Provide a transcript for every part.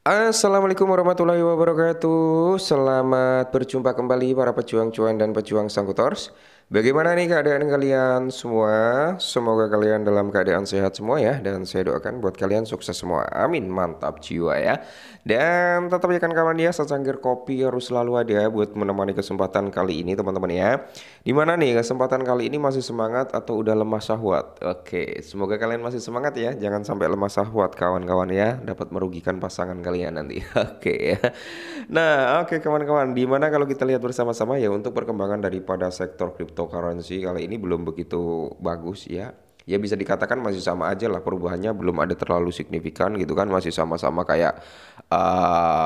Assalamualaikum warahmatullahi wabarakatuh. Selamat berjumpa kembali para pejuang cuan dan pejuang sangkutors. Bagaimana nih keadaan kalian semua? Semoga kalian dalam keadaan sehat semua ya. Dan saya doakan buat kalian sukses semua. Amin. Mantap jiwa ya. Dan tetap ya kan kawan ya, secangkir kopi harus selalu ada buat menemani kesempatan kali ini teman-teman ya. Dimana nih kesempatan kali ini masih semangat atau udah lemah syahwat? Oke, semoga kalian masih semangat ya. Jangan sampai lemah syahwat kawan-kawan ya. Dapat merugikan pasangan kalian nanti. Oke ya. Nah, oke kawan-kawan. Dimana kalau kita lihat bersama-sama ya untuk perkembangan daripada sektor cryptocurrency kali ini belum begitu bagus ya. Ya bisa dikatakan masih sama aja lah, perubahannya belum ada terlalu signifikan gitu kan, masih sama-sama kayak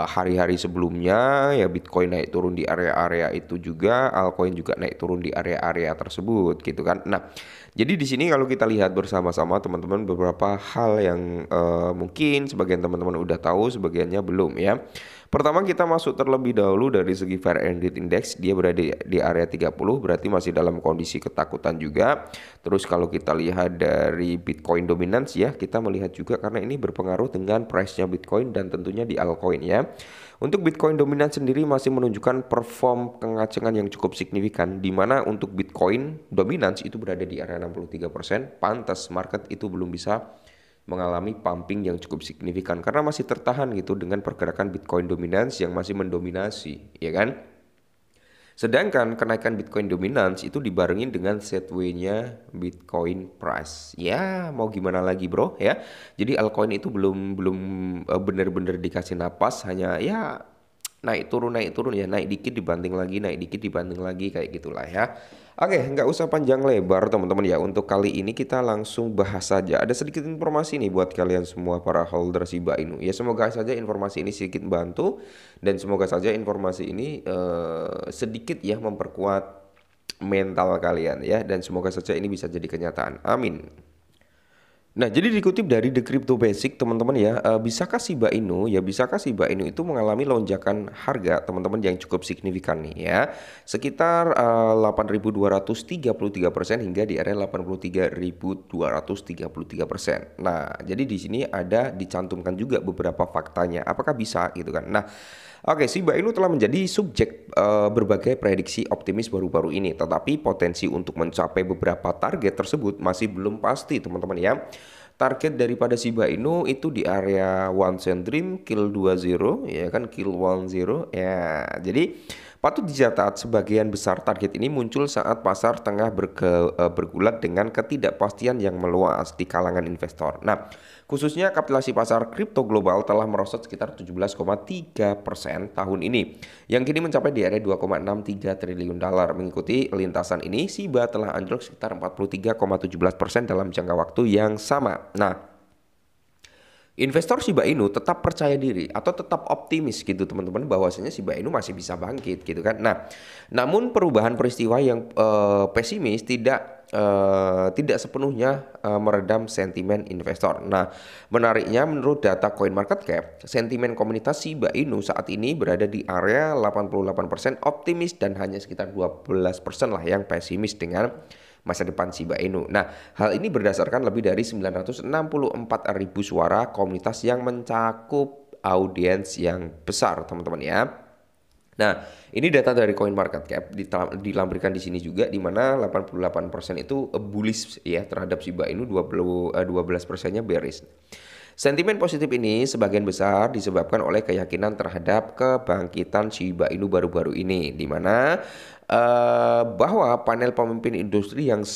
hari-hari sebelumnya ya. Bitcoin naik turun di area-area itu juga, altcoin juga naik turun di area-area tersebut gitu kan. Nah, jadi di sini kalau kita lihat bersama-sama teman-teman beberapa hal yang mungkin sebagian teman-teman udah tahu, sebagiannya belum ya. Pertama kita masuk terlebih dahulu dari segi Fear and Greed Index, dia berada di area 30, berarti masih dalam kondisi ketakutan juga. Terus kalau kita lihat dari Bitcoin dominance ya, kita melihat juga karena ini berpengaruh dengan price-nya Bitcoin dan tentunya di altcoin ya. Untuk Bitcoin dominance sendiri masih menunjukkan perform pengacengan yang cukup signifikan, di mana untuk Bitcoin dominance itu berada di area 63%, pantas market itu belum bisa mengalami pumping yang cukup signifikan karena masih tertahan gitu dengan pergerakan Bitcoin dominance yang masih mendominasi, ya kan? Sedangkan kenaikan Bitcoin dominance itu dibarengin dengan setway-nya Bitcoin price. Ya, mau gimana lagi, Bro, ya. Jadi altcoin itu belum belum benar-benar dikasih napas, hanya ya naik turun ya, naik dikit dibanting lagi, naik dikit dibanting lagi kayak gitulah ya. Oke, nggak usah panjang lebar teman-teman ya. Untuk kali ini kita langsung bahas saja. Ada sedikit informasi nih buat kalian semua para holder Shiba Inu. Ya semoga saja informasi ini sedikit bantu dan semoga saja informasi ini sedikit ya memperkuat mental kalian ya, dan semoga saja ini bisa jadi kenyataan. Amin. Nah, jadi dikutip dari The Crypto Basic, teman-teman ya, bisakah Shiba Inu, ya bisakah Shiba Inu itu mengalami lonjakan harga, teman-teman, yang cukup signifikan nih ya, sekitar 8.233% hingga di area 83.233%. Nah, jadi di sini ada dicantumkan juga beberapa faktanya, apakah bisa gitu kan. Nah, oke, Shiba Inu telah menjadi subjek berbagai prediksi optimis baru-baru ini, tetapi potensi untuk mencapai beberapa target tersebut masih belum pasti, teman-teman ya. Target daripada Shiba Inu itu di area one cent dream, kill 20, ya kan, kill 10 ya. Jadi patut dicatat sebagian besar target ini muncul saat pasar tengah bergulat dengan ketidakpastian yang meluas di kalangan investor. Nah, khususnya kapitalisasi pasar kripto global telah merosot sekitar 17,3% tahun ini, yang kini mencapai di area 2,63 triliun dolar. Mengikuti lintasan ini, Shiba telah anjlok sekitar 43,17% dalam jangka waktu yang sama. Nah, investor Shiba Inu tetap percaya diri atau tetap optimis gitu teman-teman, bahwasanya Shiba Inu masih bisa bangkit gitu kan. Nah, namun perubahan peristiwa yang pesimis tidak sepenuhnya meredam sentimen investor. Nah, menariknya menurut data CoinMarketCap, sentimen komunitas Shiba Inu saat ini berada di area 88% optimis dan hanya sekitar 12% lah yang pesimis dengan masa depan Shiba Inu. Nah, hal ini berdasarkan lebih dari 964.000 suara komunitas yang mencakup audiens yang besar, teman-teman ya. Nah, ini data dari CoinMarketCap dilampirkan di sini juga, di mana 88% itu bullish ya terhadap Shiba Inu, 12%-nya bearish. Sentimen positif ini sebagian besar disebabkan oleh keyakinan terhadap kebangkitan Shiba Inu baru-baru ini, di mana bahwa panel pemimpin industri yang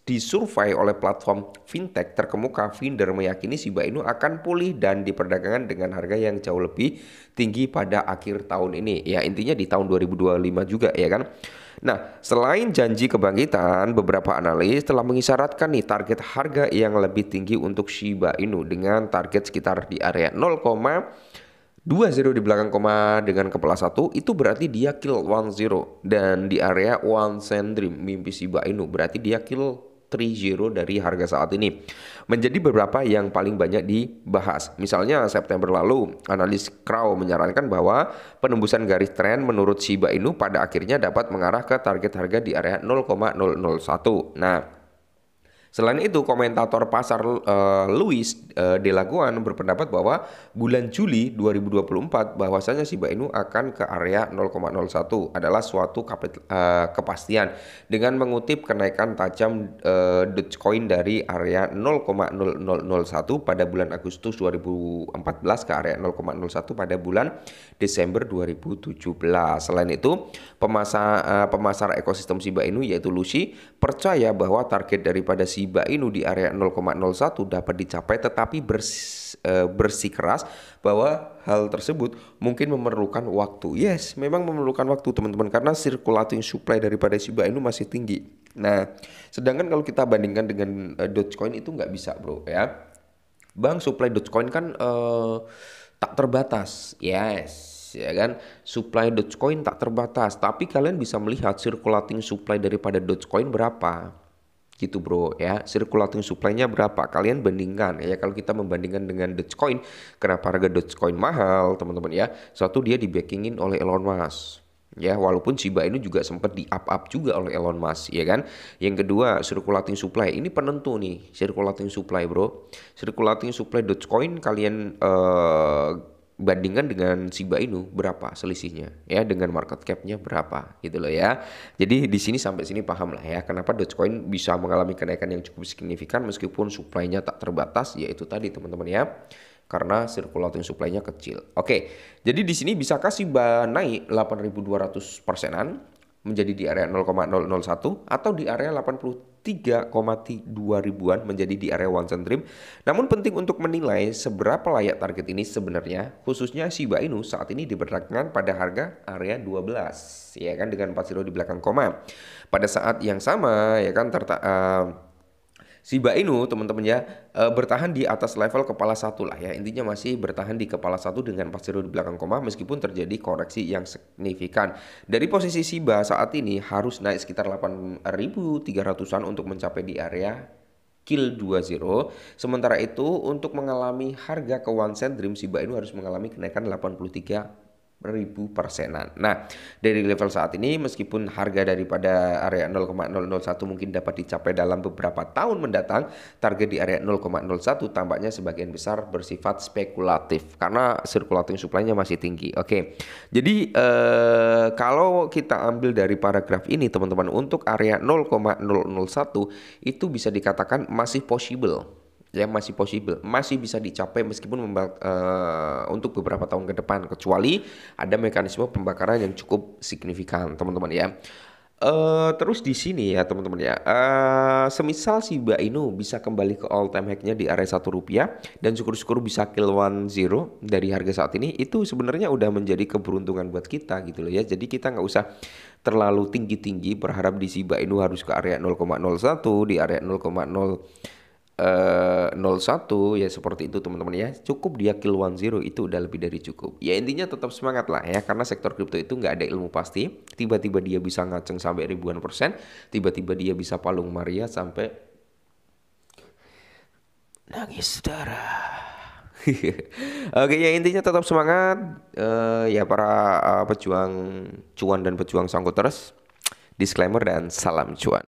disurvei oleh platform fintech terkemuka Finder meyakini Shiba Inu akan pulih dan diperdagangkan dengan harga yang jauh lebih tinggi pada akhir tahun ini. Ya intinya di tahun 2025 juga ya kan. Nah, selain janji kebangkitan, beberapa analis telah mengisyaratkan nih target harga yang lebih tinggi untuk Shiba Inu dengan target sekitar di area 0,20 di belakang koma dengan kepala 1, itu berarti dia kill 10, dan di area one cent dream mimpi Shiba Inu berarti dia kill 30 dari harga saat ini. Menjadi beberapa yang paling banyak dibahas. Misalnya September lalu, analis Crow menyarankan bahwa penembusan garis tren menurut Shiba Inu pada akhirnya dapat mengarah ke target harga di area 0,001. Nah, Selain itu, komentator pasar Luis De Lagoan berpendapat bahwa bulan Juli 2024 bahwasanya Shiba Inu akan ke area 0,01 adalah suatu kepastian dengan mengutip kenaikan tajam Dogecoin dari area 0,0001 pada bulan Agustus 2014 ke area 0,01 pada bulan Desember 2017. Selain itu, pemasar ekosistem Shiba Inu yaitu Lucy percaya bahwa target daripada Shiba Inu di area 0,01 dapat dicapai, tetapi bersikeras bahwa hal tersebut mungkin memerlukan waktu. Yes, memang memerlukan waktu teman-teman, karena circulating supply daripada Shiba Inu masih tinggi. Nah, sedangkan kalau kita bandingkan dengan Dogecoin itu nggak bisa bro ya. Bang, supply Dogecoin kan tak terbatas. Yes, ya kan, supply Dogecoin tak terbatas, tapi kalian bisa melihat circulating supply daripada Dogecoin berapa gitu bro ya. Circulating supply-nya berapa, kalian bandingkan ya. Kalau kita membandingkan dengan Dogecoin, kenapa harga Dogecoin mahal teman-teman ya? Satu, dia di-backingin oleh Elon Musk ya, walaupun Shiba Inu juga sempat di up juga oleh Elon Musk ya kan. Yang kedua, circulating supply ini penentu nih, circulating supply bro. Circulating supply Dogecoin kalian bandingkan dengan Shiba Inu berapa selisihnya ya, dengan market cap-nya berapa gitu loh ya. Jadi di sini sampai sini paham lah ya kenapa Dogecoin bisa mengalami kenaikan yang cukup signifikan meskipun supply-nya tak terbatas, yaitu tadi teman-teman ya, karena circulating supply-nya kecil. Oke, jadi di sini bisakah Shiba naik 8.200 persenan menjadi di area 0,001 atau di area 83,2 ribuan menjadi di area one cent dream. Namun penting untuk menilai seberapa layak target ini sebenarnya, khususnya Shiba Inu saat ini diperkirakan pada harga area 12 ya kan, dengan 4 zero di belakang koma. Pada saat yang sama ya kan Shiba Inu teman-teman ya bertahan di atas level kepala satu lah ya. Intinya masih bertahan di kepala satu dengan 4 zero di belakang koma meskipun terjadi koreksi yang signifikan. Dari posisi Shiba saat ini harus naik sekitar 8.300-an untuk mencapai di area kill 20. Sementara itu untuk mengalami harga ke one cent dream, Shiba Inu harus mengalami kenaikan 83.000 persenan. Nah, dari level saat ini meskipun harga daripada area 0,001 mungkin dapat dicapai dalam beberapa tahun mendatang, target di area 0,01 tampaknya sebagian besar bersifat spekulatif karena circulating supply-nya masih tinggi. Oke. Jadi kalau kita ambil dari paragraf ini teman-teman, untuk area 0,001 itu bisa dikatakan masih possible. Ya, masih possible, masih bisa dicapai meskipun untuk beberapa tahun ke depan, kecuali ada mekanisme pembakaran yang cukup signifikan teman-teman ya. Terus di sini ya teman-teman ya, semisal Shiba Inu bisa kembali ke all time high-nya di area Rp1 dan syukur-syukur bisa kill 10 dari harga saat ini, itu sebenarnya udah menjadi keberuntungan buat kita gitu loh ya. Jadi kita nggak usah terlalu tinggi-tinggi berharap di Shiba Inu harus ke area 0,01, di area 0,01 ya, seperti itu teman-teman ya. Cukup dia kill 10 itu udah lebih dari cukup. Ya intinya tetap semangat lah ya, karena sektor kripto itu nggak ada ilmu pasti. Tiba-tiba dia bisa ngaceng sampai ribuan persen, tiba-tiba dia bisa palung Maria sampai nangis darah. Oke ya, intinya tetap semangat ya para pejuang cuan dan pejuang sangkuters. Disclaimer dan salam cuan.